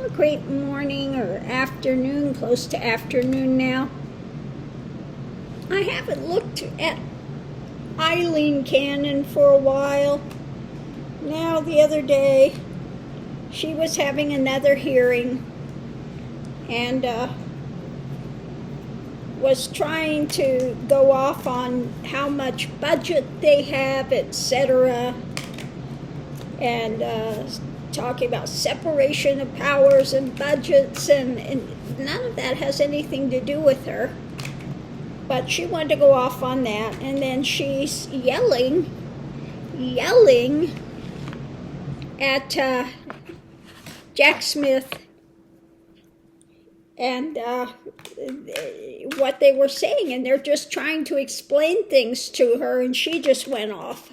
a great morning or afternoon, close to afternoon now. I haven't looked at Eileen Cannon for a while. Now, the other day, she was having another hearing and was trying to go off on how much budget they have, etc., and talking about separation of powers and budgets, and none of that has anything to do with her. But she wanted to go off on that, and then she's yelling at Jack Smith and what they were saying, and they're just trying to explain things to her, and she just went off.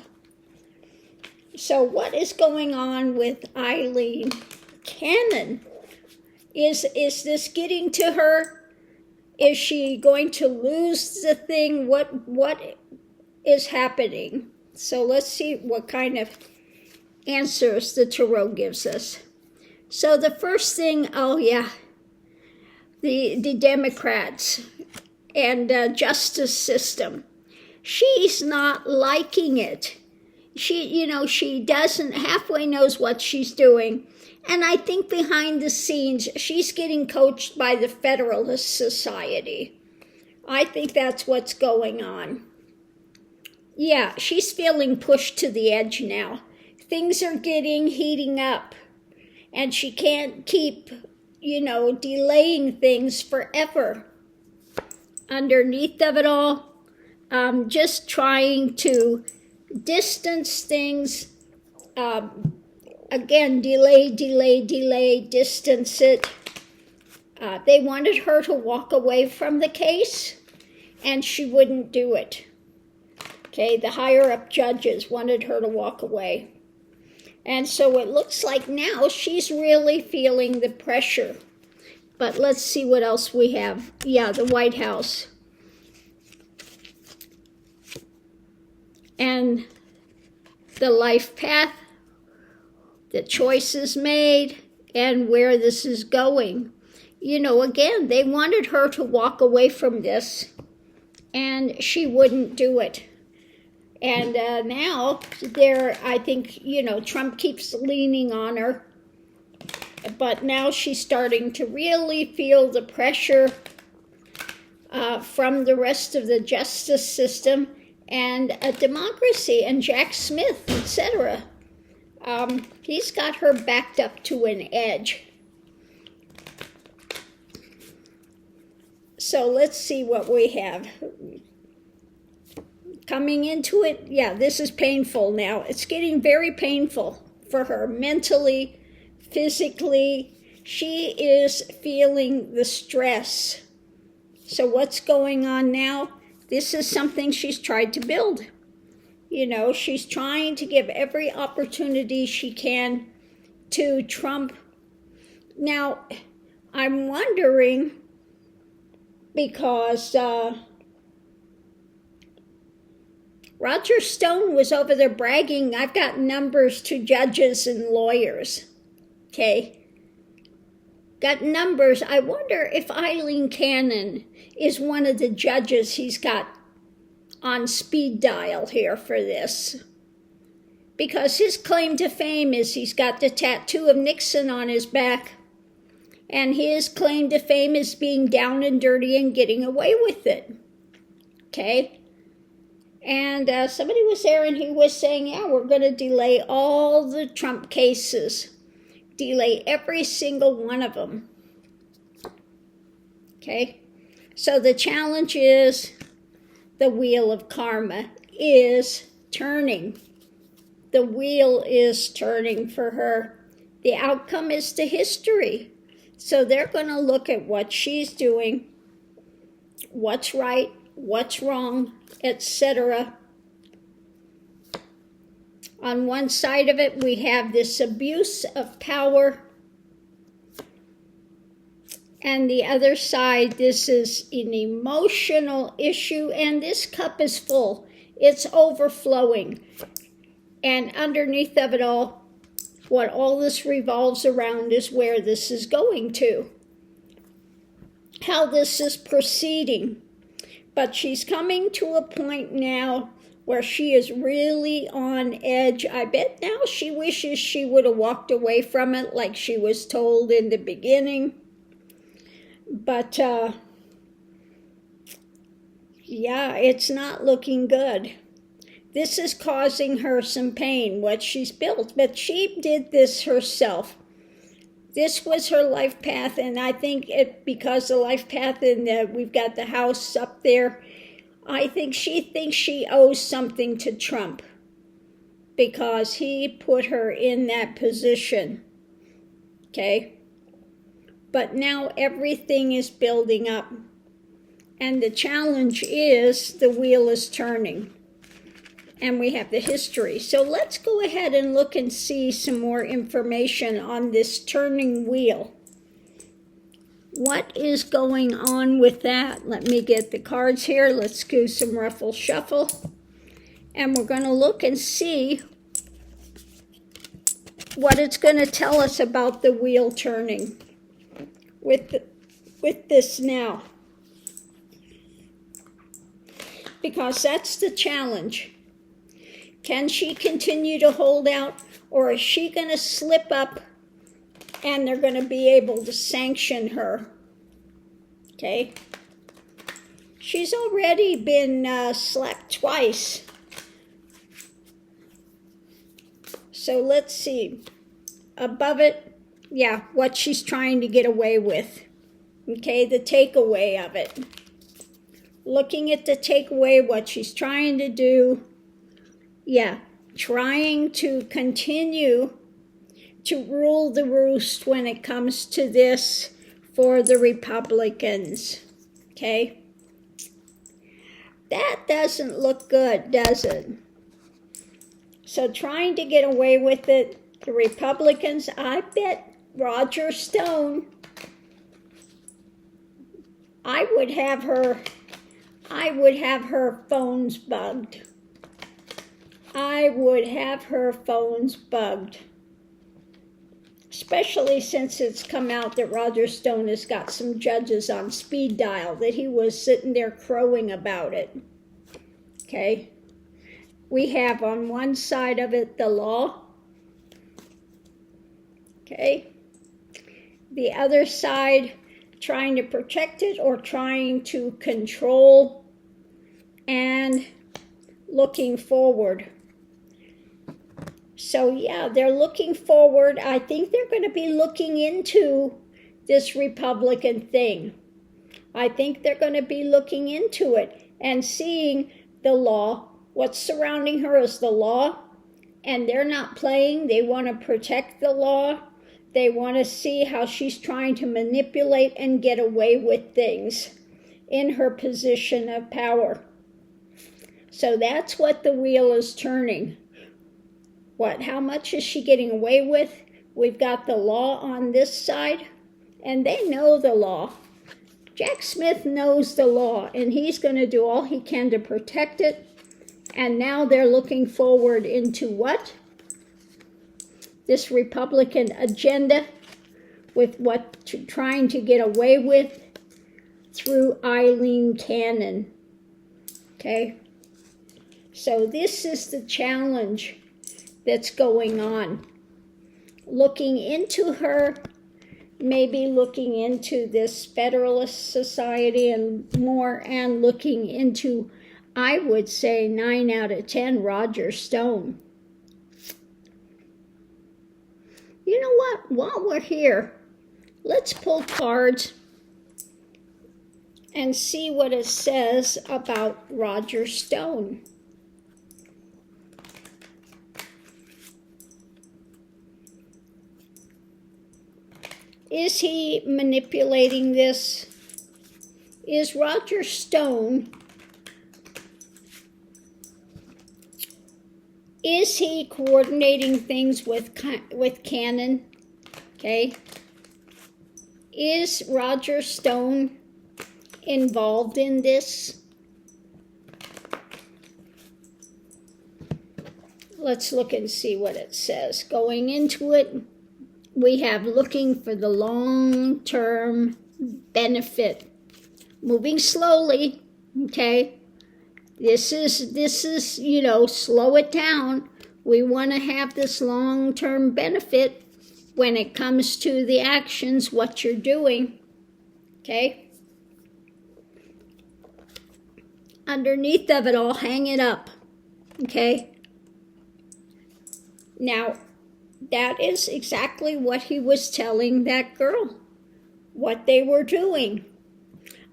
So what is going on with Eileen Cannon? Is this getting to her? Is she going to lose the thing? What is happening? So let's see what kind of answers the Tarot gives us. So the first thing, the Democrats and justice system. She's not liking it. She doesn't halfway knows what she's doing. And I think behind the scenes, she's getting coached by the Federalist Society. I think that's what's going on. Yeah, she's feeling pushed to the edge now. Things are heating up. And she can't keep, delaying things forever. Underneath of it all, just trying to distance things, again, delay, distance it. They wanted her to walk away from the case, and she wouldn't do it. Okay, the higher-up judges wanted her to walk away. And so it looks like now she's really feeling the pressure. But let's see what else we have. Yeah, the White House. And the life path, the choices made, and where this is going. Again, they wanted her to walk away from this, and she wouldn't do it. And now, I think, Trump keeps leaning on her, but now she's starting to really feel the pressure from the rest of the justice system and a democracy, and Jack Smith, etc. He's got her backed up to an edge. So let's see what we have. Coming into it, yeah, this is painful now. It's getting very painful for her mentally, physically. She is feeling the stress. So what's going on now? This is something she's tried to build. She's trying to give every opportunity she can to Trump. Now, I'm wondering, because Roger Stone was over there bragging, I've got numbers to judges and lawyers. Okay? Got numbers. I wonder if Eileen Cannon is one of the judges he's got on speed dial here for this. Because his claim to fame is he's got the tattoo of Nixon on his back. And his claim to fame is being down and dirty and getting away with it. Okay? And somebody was there and he was saying, yeah, we're going to delay all the Trump cases. Delay every single one of them. Okay? So the challenge is the wheel of karma is turning. The wheel is turning for her. The outcome is to history. So they're going to look at what she's doing, what's right, what's wrong, etc. On one side of it, we have this abuse of power. And the other side, this is an emotional issue, and this cup is full. It's overflowing. And underneath of it all, what all this revolves around is where this is going to, how this is proceeding. But she's coming to a point now where she is really on edge. I bet now she wishes she would have walked away from it like she was told in the beginning. But, yeah, it's not looking good. This is causing her some pain, what she's built. But she did this herself. This was her life path, and I think because the life path, and we've got the house up there, I think she thinks she owes something to Trump because he put her in that position, okay? But now everything is building up, and the challenge is the wheel is turning, and we have the history. So let's go ahead and look and see some more information on this turning wheel. What is going on with that? Let me get the cards here. Let's do some Ruffle Shuffle. And we're going to look and see what it's going to tell us about the wheel turning with this now. Because that's the challenge. Can she continue to hold out, or is she going to slip up and they're going to be able to sanction her? Okay. She's already been slapped twice. So let's see. Above it, yeah, what she's trying to get away with. Okay, the takeaway of it. Looking at the takeaway, what she's trying to do. Yeah, trying to continue to rule the roost when it comes to this for the Republicans, okay? That doesn't look good, does it? So trying to get away with it, the Republicans, I bet Roger Stone, I would have her phones bugged. I would have her phones bugged. Especially since it's come out that Roger Stone has got some judges on speed dial, that he was sitting there crowing about it. Okay? We have on one side of it the law. Okay? The other side trying to protect it or trying to control and looking forward. So yeah, they're looking forward. I think they're going to be looking into this Republican thing. I think they're going to be looking into it and seeing the law. What's surrounding her is the law, and they're not playing. They want to protect the law. They want to see how she's trying to manipulate and get away with things in her position of power. So that's what the wheel is turning. How much is she getting away with? We've got the law on this side, and they know the law. Jack Smith knows the law, and he's going to do all he can to protect it. And now they're looking forward into what? This Republican agenda with trying to get away with through Eileen Cannon. Okay? So this is the challenge that's going on. Looking into her, maybe looking into this Federalist Society and more, and looking into, I would say 9 out of 10, Roger Stone. You know what? While we're here, let's pull cards and see what it says about Roger Stone. Is he manipulating this? Is Roger Stone, is he coordinating things with Cannon? Okay. Is Roger Stone involved in let's look and see what it says. Going into it, we have looking for the long-term benefit. Moving slowly, okay? This is, you know, slow it down. We want to have this long-term benefit when it comes to the actions, what you're doing, okay? Underneath of it all, hang it up, okay? Now, that is exactly what he was telling that girl, what they were doing.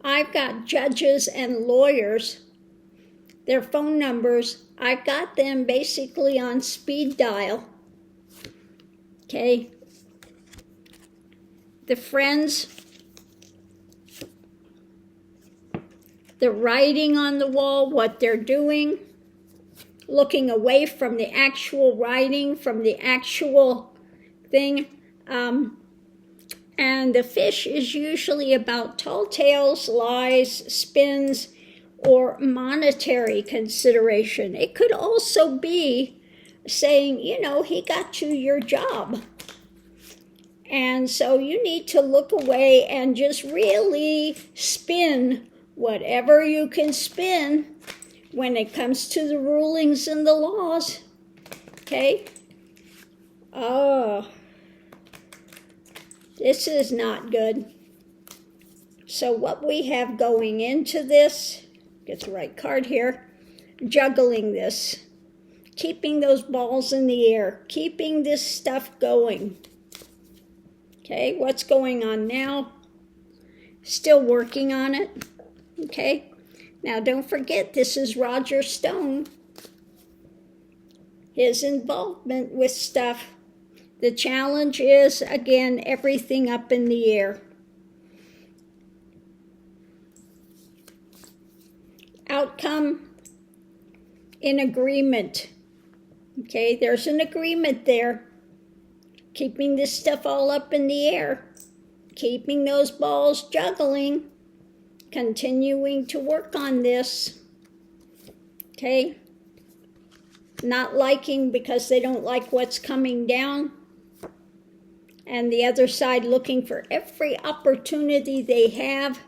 I've got judges and lawyers, their phone numbers, I've got them basically on speed dial, okay? The friends, the writing on the wall, what they're doing, looking away from the actual writing, from the actual thing. And the fish is usually about tall tales, lies, spins, or monetary consideration. It could also be saying, you know, he got you your job. And so you need to look away and just really spin whatever you can spin when it comes to the rulings and the laws, okay? Oh, this is not good. So what we have going into this, get the right card here, juggling this, keeping those balls in the air, keeping this stuff going. Okay, what's going on now? Still working on it. Okay, now don't forget this is Roger Stone. His involvement with stuff. The challenge is, again, everything up in the air. Outcome in agreement. Okay, there's an agreement there. Keeping this stuff all up in the air. Keeping those balls juggling. Continuing to work on this. Okay. Not liking because they don't like what's coming down. And the other side looking for every opportunity they have.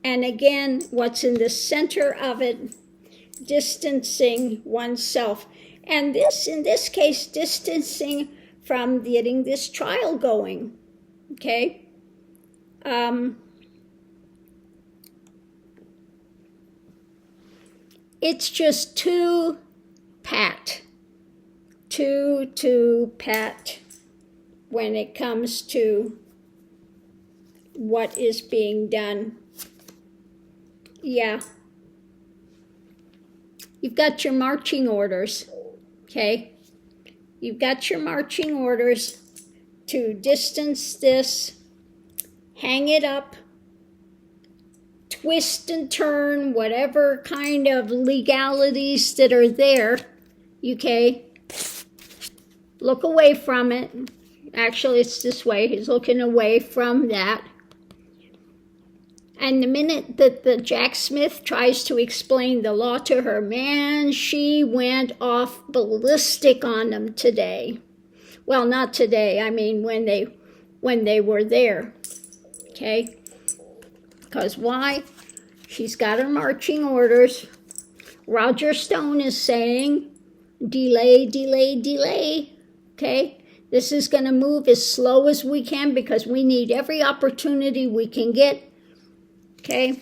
And again, what's in the center of it, distancing oneself. And this, in this case, distancing from getting this trial going, okay? It's just too pat when it comes to what is being done. Yeah. You've got your marching orders, okay? You've got your marching orders to distance this, hang it up, twist and turn, whatever kind of legalities that are there, okay? Look away from it. Actually, it's this way. He's looking away from that. And the minute that the Jack Smith tries to explain the law to her, man, she went off ballistic on them today. Well, not today. I mean, when they were there, okay? Because why? She's got her marching orders. Roger Stone is saying, delay, delay, delay, okay? This is going to move as slow as we can because we need every opportunity we can get. Okay,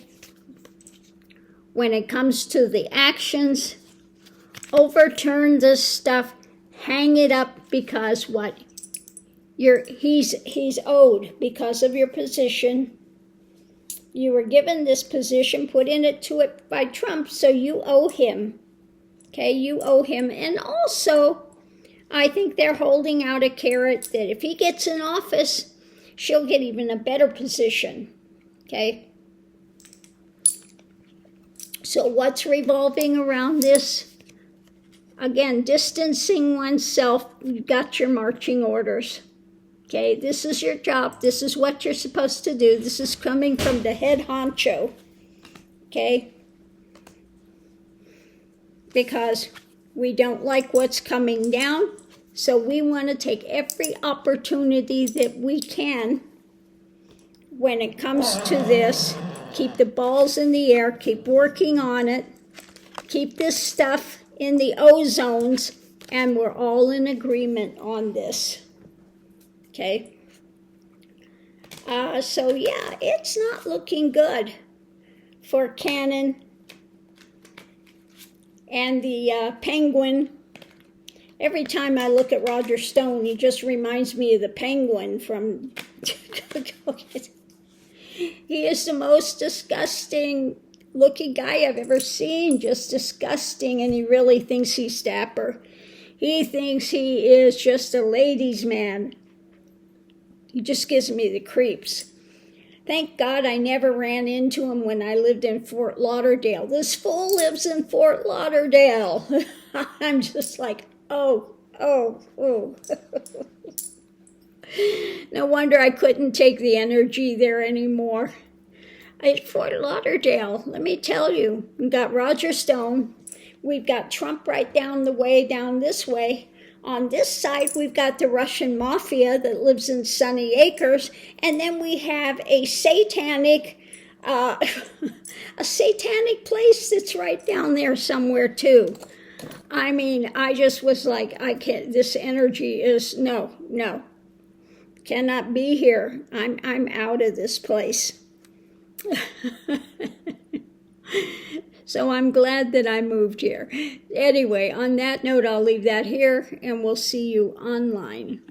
when it comes to the actions, overturn this stuff, hang it up because what? He's owed because of your position. You were given this position, put into it by Trump, so you owe him. Okay, you owe him. And also, I think they're holding out a carrot that if he gets in office, she'll get even a better position. Okay. So what's revolving around this? Again, distancing oneself. You've got your marching orders. Okay, this is your job. This is what you're supposed to do. This is coming from the head honcho. Okay? Because We don't like what's coming down, so we want to take every opportunity that we can when it comes to this. Keep the balls in the air, keep working on it, keep this stuff in the ozones, and we're all in agreement on this. Okay? So yeah, it's not looking good for Cannon and the Penguin. Every time I look at Roger Stone, he just reminds me of the Penguin from... He is the most disgusting looking guy I've ever seen, just disgusting, and he really thinks he's dapper. He thinks he is just a ladies' man. He just gives me the creeps. Thank God I never ran into him when I lived in Fort Lauderdale. This fool lives in Fort Lauderdale. I'm just like, oh. No wonder I couldn't take the energy there anymore. At Fort Lauderdale, let me tell you, we've got Roger Stone. We've got Trump right down the way, down this way. On this side, we've got the Russian mafia that lives in Sunny Acres. And then we have a satanic place that's right down there somewhere too. I mean, I just was like, I can't, this energy is, no, cannot be here. I'm out of this place. So I'm glad that I moved here. Anyway, on that note, I'll leave that here, and we'll see you online.